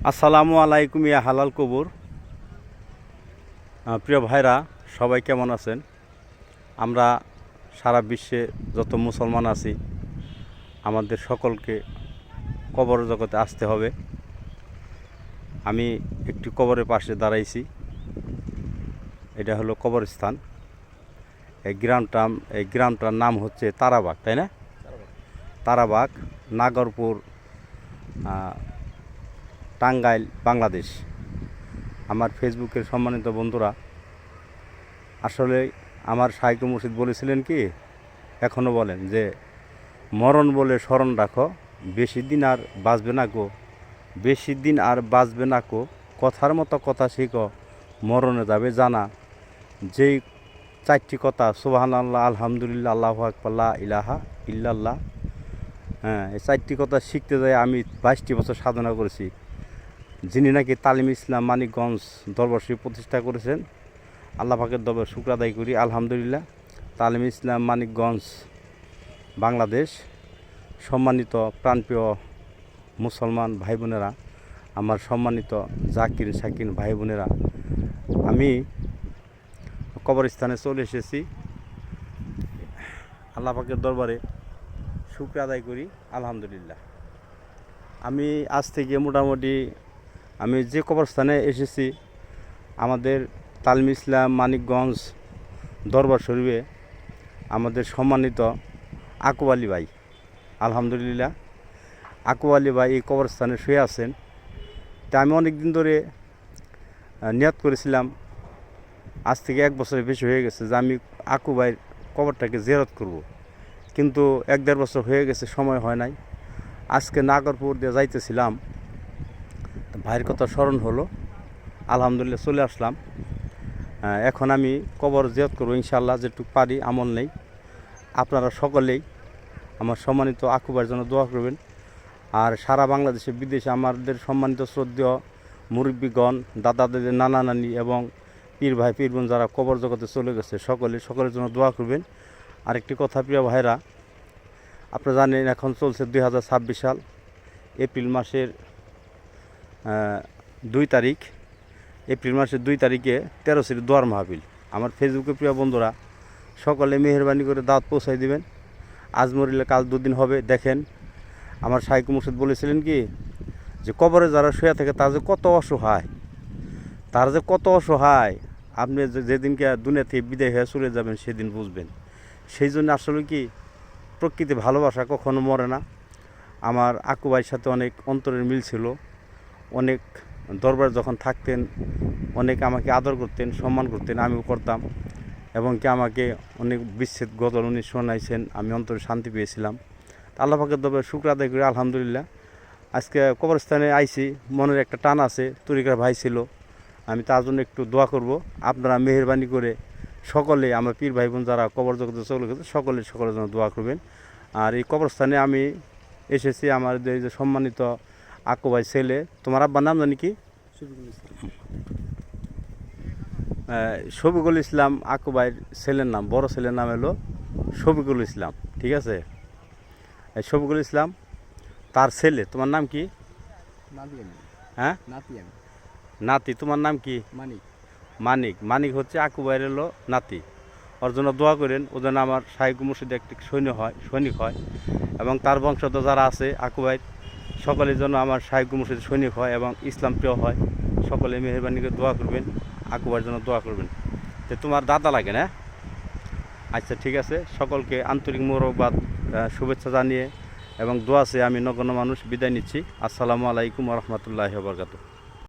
আসসালামু আলাইকুম ইয়া হালাল কবুর। প্রিয় ভাইরা, সবাই কেমন আছেন? আমরা সারা বিশ্বে যত মুসলমান আছি আমাদের সকলকে কবর জগতে আসতে হবে। আমি একটি কবরের পাশে দাঁড়াইছি। এটা হলো কবরস্থান। এই গ্রামটার নাম হচ্ছে তারাবাগ, তাই না? তারাবাগ, নাগরপুর, টাঙ্গাইল, বাংলাদেশ। আমার ফেসবুকের সম্মানিত বন্ধুরা, আসলে আমার শাইখ মুর্শিদ বলেছিলেন কি, এখনও বলেন যে মরণ বলে স্মরণ রাখো, বেশি দিন আর বাঁচবে না গো, বেশি দিন আর বাঁচবে না গো, কথার মতো কথা শিখো, মরণে যাবে জানা। যেই চারটি কথা, সুবহানাল্লাহ, আলহামদুলিল্লাহ, আল্লাহু আকবার, লা ইলাহা ইল্লাল্লাহ, এই চারটি কথা শিখতে যাই আমি 22টি বছর সাধনা করেছি। যিনি নাকি তালিম ইসলাম মানিকগঞ্জ দরবার শরীফ প্রতিষ্ঠা করেছেন, আল্লাহ পাকের দরবারে শুকর আদায় করি, আলহামদুলিল্লাহ। তালিম ইসলাম মানিকগঞ্জ, বাংলাদেশ। সম্মানিত প্রাণপ্রিয় মুসলমান ভাই বোনেরা, আমার সম্মানিত জাকির শাকির ভাই বোনেরা, আমি কবরস্থানে চলে এসেছি। আল্লাহ পাকের দরবারে শুকর আদায় করি, আলহামদুলিল্লাহ। আমি আজ থেকে মোটামুটি আমি যে কবরস্থানে এসেছি, আমাদের তালিম ইসলাম মানিকগঞ্জ দরবার শরীফে আমাদের সম্মানিত আকুব আলী ভাই, আলহামদুলিল্লাহ, আকুব আলী ভাই এই কবরস্থানে শুয়ে আছেন। তা আমি অনেক দিন ধরে নিয়ত করেছিলাম, আজ থেকে 1 বছরের বেশি হয়ে গেছে, যে আমি আকুব ভাইয়ের কবরটাকে জিয়ারত করব, কিন্তু 1-1.5 বছর হয়ে গেছে, সময় হয় নাই। আজকে নাগরপুর দিয়ে যাইতেছিলাম, ভাইয়ের কথা স্মরণ হলো, আলহামদুলিল্লাহ চলে আসলাম। এখন আমি কবর জিয়ারত করবো ইনশাআল্লাহ, যেটুকু পারি, আমল নেই। আপনারা সকলেই আমার সম্মানিত আকুবার জন্য দোয়া করবেন। আর সারা বাংলাদেশে বিদেশে আমাদের সম্মানিত শ্রদ্ধেয় মুরব্বীগণ, দাদা দাদি, নানা নানি এবং পীর ভাই পীর বোন যারা কবর জগতে চলে গেছে, সকলের জন্য দোয়া করবেন। আরেকটি কথা, প্রিয় ভাইরা, আপনারা জানেন এখন চলছে 2026 সাল, এপ্রিল মাসের 2 তারিখ। এপ্রিল মাসের 2 তারিখে 13 শরীফ দোয়ার মাহফিল। আমার ফেসবুকে প্রিয় বন্ধুরা, সকলে মেহেরবানি করে দাওয়াত পৌঁছাই দিবেন। আজ মরিলে কাল 2 দিন হবে। দেখেন, আমার শাইখ মুর্শিদ বলেছিলেন কি, যে কবরে যারা শুয়ে থাকে তার যে কত অসহায়, আপনি যেদিনকে দুনিয়া থেকে বিদায় হয়ে চলে যাবেন সেদিন বুঝবেন। সেই জন্য আসলে কি, প্রকৃতি ভালোবাসা কখনো মরে না। আমার আকু ভাইয়ের সাথে অনেক অন্তরের মিল ছিল। অনেক দরবার যখন থাকতেন, অনেক আমাকে আদর করতেন, সম্মান করতেন, আমিও করতাম, এবং কি আমাকে অনেক বিচ্ছেদ গজল উনি শোনাইছেন, আমি অন্তরে শান্তি পেয়েছিলাম। আল্লাহ পাকের দরবারে শুকর আদায় করি, আলহামদুলিল্লাহ। আজকে কবরস্থানে আইছি, মনের একটা টান আছে, তরিকার ভাই ছিল, আমি তার জন্য একটু দোয়া করব। আপনারা মেহেরবানি করে সকলে, আমার পীর ভাই বোন যারা কবর জগতে চলে গেছে, সকলের জন্য দোয়া করবেন। আর এই কবরস্থানে আমি এসেছি আমাদের এই যে সম্মানিত আকু ভাই ছেলে, তোমার আব্বার নাম জানি কি? শফিকুল ইসলাম। আকু ভাইয়ের ছেলের নাম, বড় ছেলের নাম হলো শফিকুল ইসলাম, ঠিক আছে? শফিকুল ইসলাম তার ছেলে। তোমার নাম কি? হ্যাঁ, নাতি। তোমার নাম কি? মানিক হচ্ছে আকু ভাইয়ের হলো নাতি। ওর জন্য দোয়া করেন, ও যেন আমার শাইখ মুর্শিদ একটি সৈনিক হয়, এবং তার বংশধর যারা আছে আকু ভাই, সকলের জন্য আমার শাইখ মুর্শিদ সৈনিক হয় এবং ইসলাম প্রিয় হয়। সকলে মেহেরবানি করে দোয়া করবেন, আকু ভাইয়ের জন্য দোয়া করবেন। তো তোমার দাদা লাগে না? আচ্ছা, ঠিক আছে। সকলকে আন্তরিক মোবারকবাদ, শুভেচ্ছা জানিয়ে এবং দোয়া চেয়ে আমি নগণ্য মানুষ বিদায় নিচ্ছি। আসসালামু আলাইকুম ওয়া রাহমাতুল্লাহি ওয়া বারাকাতুহু।